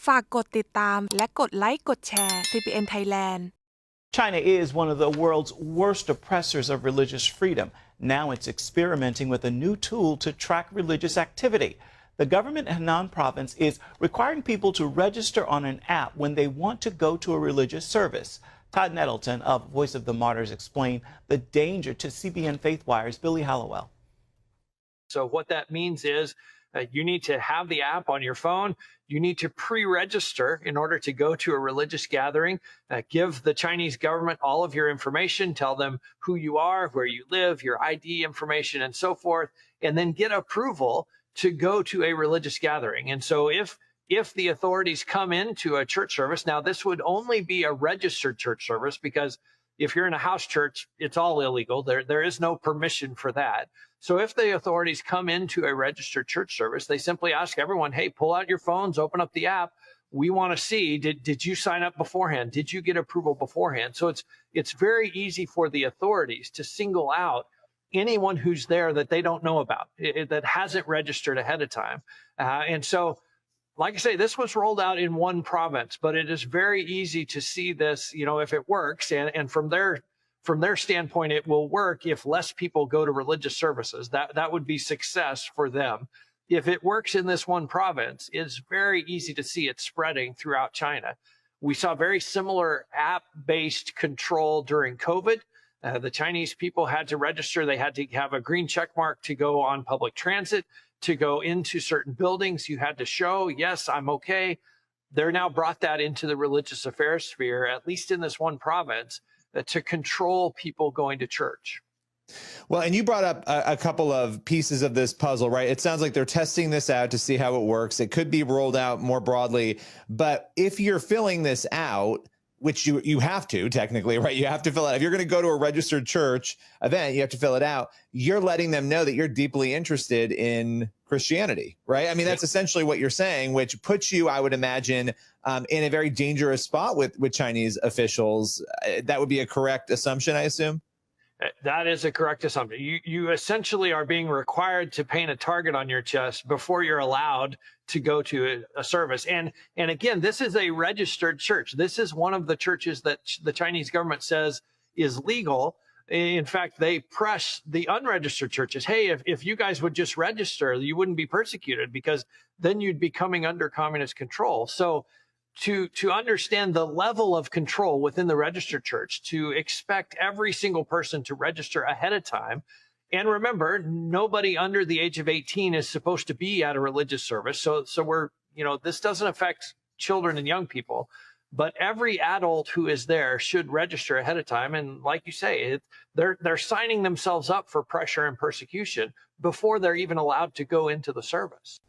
ฝากกดติดตามและกดไลค์กดแชร์ CBN Thailand China is one of the world's worst oppressors of religious freedom. Now it's experimenting with a new tool to track religious activity. The government in Henan province is requiring people to register on an app when they want to go to a religious service. Todd Nettleton of Voice of the Martyrs explained the danger to CBN FaithWire's Billy Hallowell. So what that means is you need to have the app on your phone. You need to pre-register in order to go to a religious gathering. Give the Chinese government all of your information. Tell them who you are, where you live, your ID information, and so forth, and then get approval to go to a religious gathering. And so if the authorities come into a church service, now this would only be a registered church service because if you're in a house church, it's all illegal. There is no permission for that. So if the authorities come into a registered church service, they simply ask everyone, hey, pull out your phones, open up the app. We want to see, did you sign up beforehand? Did you get approval beforehand? So it's very easy for the authorities to single out anyone who's there that they don't know about, that hasn't registered ahead of time. And so, like I say, this was rolled out in one province, but it is very easy to see this, if it works. And from their standpoint, it will work if less people go to religious services. That would be success for them. If it works in this one province, it's very easy to see it spreading throughout China. We saw very similar app-based control during COVID. The Chinese people had to register. They had to have a green check mark to go on public transit, to go into certain buildings. You had to show, yes, I'm okay. They're now brought that into the religious affairs sphere, at least in this one province, to control people going to church. Well, and you brought up a couple of pieces of this puzzle, right? It sounds like they're testing this out to see how it works. It could be rolled out more broadly. But if you're filling this out, which you have to technically, right? You have to fill out. If you're going to go to a registered church event, you have to fill it out. You're letting them know that you're deeply interested in Christianity, right? I mean, that's essentially what you're saying, which puts you, I would imagine, in a very dangerous spot with Chinese officials. That would be a correct assumption, I assume? That is a correct assumption. You essentially are being required to paint a target on your chest before you're allowed to go to a service. And again, this is a registered church. This is one of the churches that the Chinese government says is legal. In fact, they press the unregistered churches. Hey, if you guys would just register, you wouldn't be persecuted because then you'd be coming under communist control. So to understand the level of control within the registered church, to expect every single person to register ahead of time. And remember, nobody under the age of 18 is supposed to be at a religious service. So we're, this doesn't affect children and young people, but every adult who is there should register ahead of time. And like you say, they're signing themselves up for pressure and persecution before they're even allowed to go into the service.